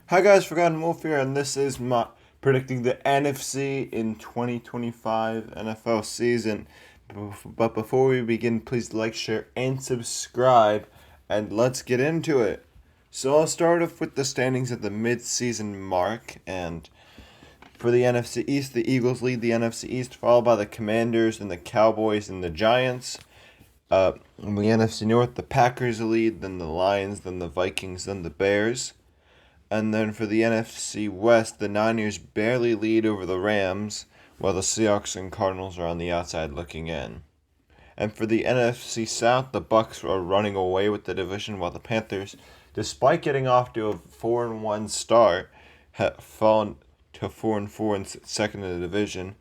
Hi guys, Forgotten Wolf here, and this is my predicting the NFC in 2025 NFL season. But before we begin, please like, share, and subscribe, and let's get into it. So I'll start off with the standings at the mid-season mark, and for the NFC East, the Eagles lead the NFC East, followed by the Commanders and the Cowboys and the Giants. In the NFC North, the Packers lead, then the Lions, then the Vikings, then the Bears. And then for the NFC West, the Niners barely lead over the Rams, while the Seahawks and Cardinals are on the outside looking in. And for the NFC South, the Bucks are running away with the division, while the Panthers, despite getting off to a 4-1 start, have fallen to 4-4 and second in the division.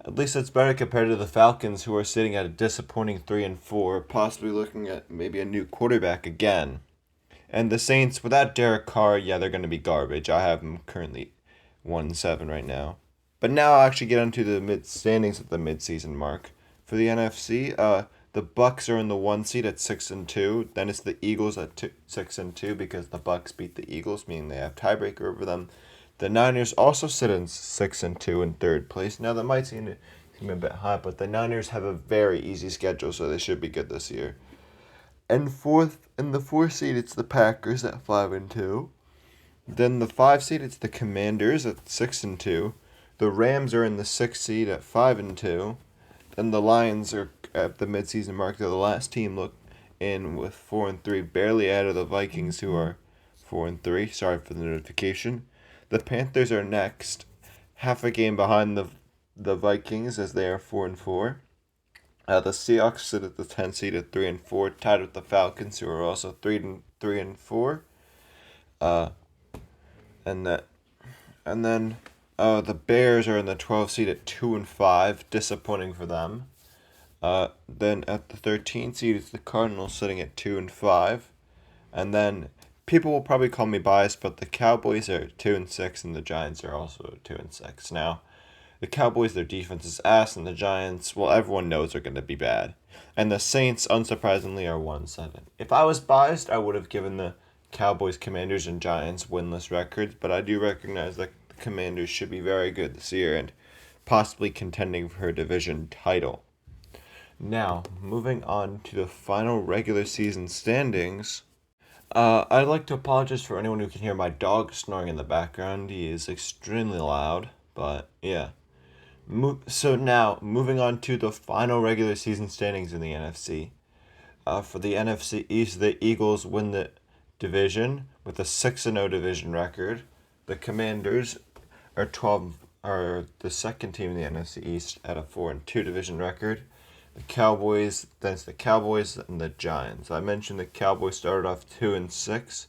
At least it's better compared to the Falcons, who are sitting at a disappointing 3-4, possibly looking at maybe a new quarterback again. And the Saints, without Derek Carr, they're going to be garbage. I have them currently 1-7 right now. But now I'll actually get into the mid standings at the mid-season mark. For the NFC, the Bucks are in the 1 seed at 6-2. Then it's the Eagles at 6-2 because the Bucks beat the Eagles, meaning they have tiebreaker over them. The Niners also sit in 6-2 in third place. Now that might seem a bit high, but the Niners have a very easy schedule, so they should be good this year. And in the 4th seed, it's the Packers at 5-2. Then the 5 seed, it's the Commanders at 6-2. The Rams are in the 6th seed at 5-2. Then the Lions are at the midseason mark. They're the last team look in with 4-3, barely out of the Vikings, who are 4-3. Sorry for the notification. The Panthers are next, half a game behind the Vikings, as they are 4-4. The Seahawks sit at the 10 seed at 3-4, tied with the Falcons, who are also 3-4. Uh, and that, and then the Bears are in the 12 seed at 2-5, disappointing for them. Then at the 13 seed, it's the Cardinals sitting at 2-5, and then people will probably call me biased, but the Cowboys are 2-6, and the Giants are also 2-6 now. The Cowboys, their defense is ass, and the Giants, well, everyone knows they're going to be bad. And the Saints, unsurprisingly, are 1-7. If I was biased, I would have given the Cowboys, Commanders, and Giants winless records, but I do recognize that the Commanders should be very good this year and possibly contending for a division title. Now, moving on to the final regular season standings. I'd like to apologize for anyone who can hear my dog snoring in the background. He is extremely loud, but yeah. So now, moving on to the final regular season standings in the NFC. For the NFC East, the Eagles win the division with a 6-0 division record. The Commanders are the second team in the NFC East at a 4-2 division record. The Cowboys, then it's the Cowboys and the Giants. I mentioned the Cowboys started off 2-6.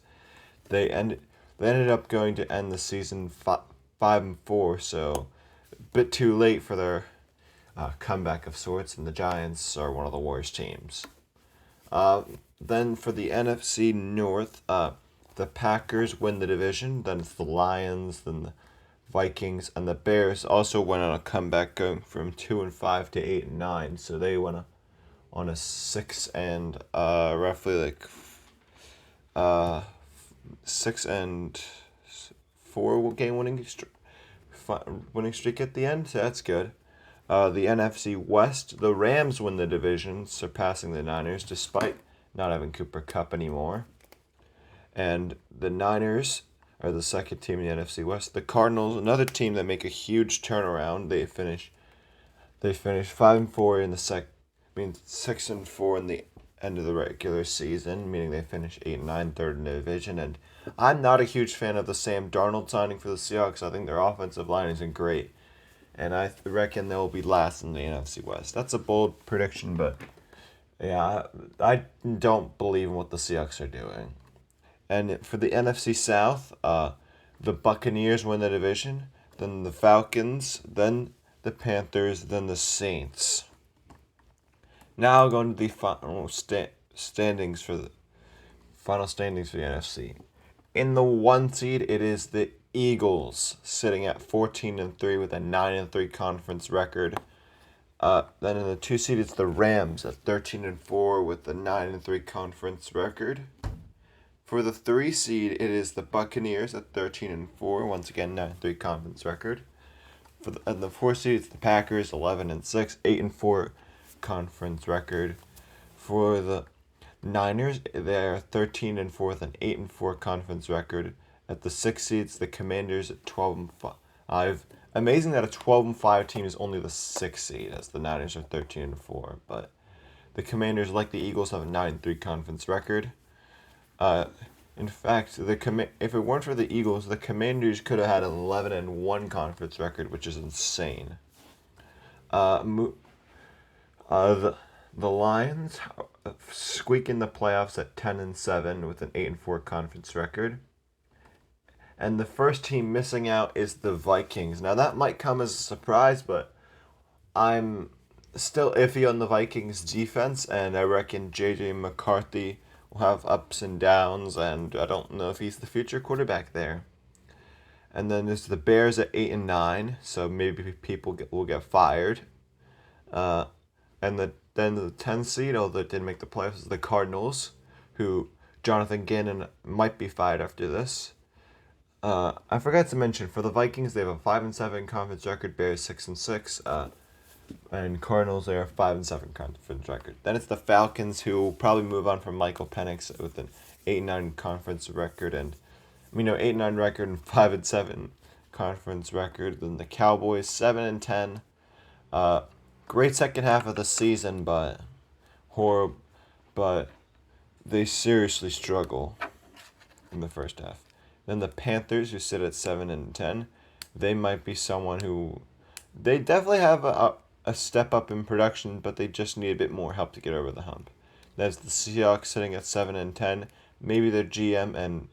They ended up going to end the season 5-4, so bit too late for their comeback of sorts, and the Giants are one of the worst teams. Then for the NFC North, the Packers win the division, then it's the Lions, then the Vikings, and the Bears also went on a comeback, going from 2-5 to 8-9, so they went on a 6 and roughly like 6-4 game winning streak at the end, so that's good. The NFC West, the Rams win the division, surpassing the Niners despite not having Cooper Kupp anymore. And the Niners are the second team in the NFC West. The Cardinals, another team that make a huge turnaround, they finish 5-4 in the 6-4 in the end of the regular season, meaning they finish 8-9, third in the division. And I'm not a huge fan of the Sam Darnold signing for the Seahawks. I think their offensive line isn't great, and I reckon they'll be last in the NFC West. That's a bold prediction, but yeah, I don't believe in what the Seahawks are doing. And for the NFC South, the Buccaneers win the division, then the Falcons, then the Panthers, then the Saints. Now going to the final standings for the NFC. In the 1 seed, it is the Eagles, sitting at 14-3 with a 9-3 conference record. Then in the 2 seed, it's the Rams at 13-4 with a 9-3 conference record. For the 3 seed, it is the Buccaneers at 13-4. Once again, 9-3 conference record. And the 4 seed, it's the Packers, 11-6, 8-4 conference record. For the Niners, they're 13-4 with an 8-4 conference record. At the 6 seeds, the Commanders at 12-5. Amazing that a 12-5 team is only the 6 seed, as the Niners are 13-4. But the Commanders, like the Eagles, have a 9-3 conference record. In fact, if it weren't for the Eagles, the Commanders could have had an 11-1 conference record, which is insane. The Lions squeak in the playoffs at 10-7 with an 8-4 conference record. And the first team missing out is the Vikings. Now that might come as a surprise, but I'm still iffy on the Vikings defense, and I reckon J.J. McCarthy will have ups and downs, and I don't know if he's the future quarterback there. And then there's the Bears at 8-9, so maybe people will get fired. And then the 10 seed, although it didn't make the playoffs, is the Cardinals, who Jonathan Gannon might be fired after this. I forgot to mention, for the Vikings, they have a 5-7 conference record, Bears 6-6, and Cardinals, they are 5-7 conference record. Then it's the Falcons, who will probably move on from Michael Penix with an 8-9 conference record, and 8-9 record and 5-7 conference record. Then the Cowboys 7-10. Great second half of the season, but horrible. But they seriously struggle in the first half. Then the Panthers, who sit at 7-10, they might be someone who they definitely have a step up in production, but they just need a bit more help to get over the hump. That's the Seahawks sitting at 7-10. Maybe their GM and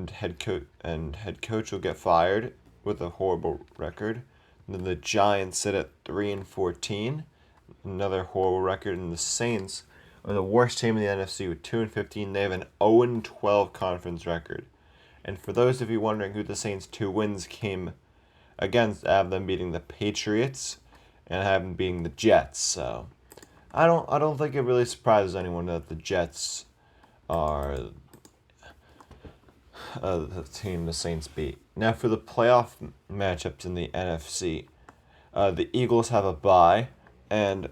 head coach will get fired with a horrible record. And then the Giants sit at 3-14, another horrible record. And the Saints are the worst team in the NFC with 2-15. They have an 0-12 conference record. And for those of you wondering who the Saints' 2 wins came against, I have them beating the Patriots and I have them beating the Jets. So I don't think it really surprises anyone that the Jets are the team the Saints beat. Now for the playoff matchups in the NFC, the Eagles have a bye, and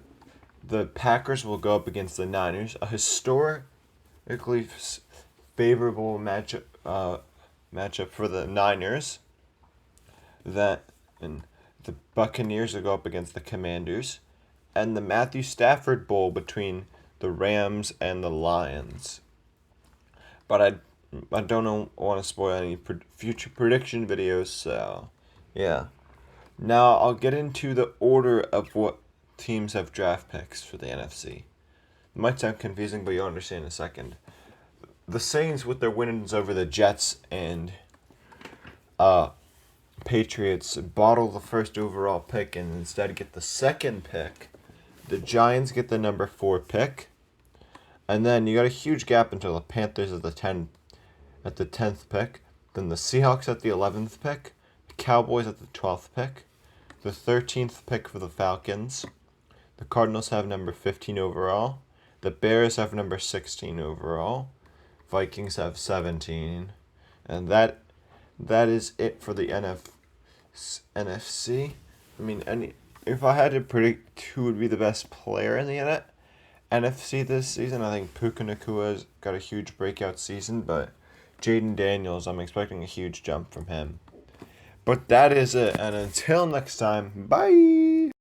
the Packers will go up against the Niners, a historically favorable matchup for the Niners. And the Buccaneers will go up against the Commanders, and the Matthew Stafford Bowl between the Rams and the Lions. But I don't want to spoil any future prediction videos, so yeah. Now I'll get into the order of what teams have draft picks for the NFC. It might sound confusing, but you'll understand in a second. The Saints, with their wins over the Jets and Patriots, bottle the first overall pick and instead get the second pick. The Giants get the number 4 pick. And then you got a huge gap until the Panthers at the 10th pick. Then the Seahawks at the 11th pick. The Cowboys at the 12th pick. The 13th pick for the Falcons. The Cardinals have number 15 overall. The Bears have number 16 overall. Vikings have 17. And that is it for the NFC. If I had to predict who would be the best player in the NFC this season, I think Puka Nakua's got a huge breakout season, but Jaden Daniels, I'm expecting a huge jump from him. But that is it, and until next time, bye!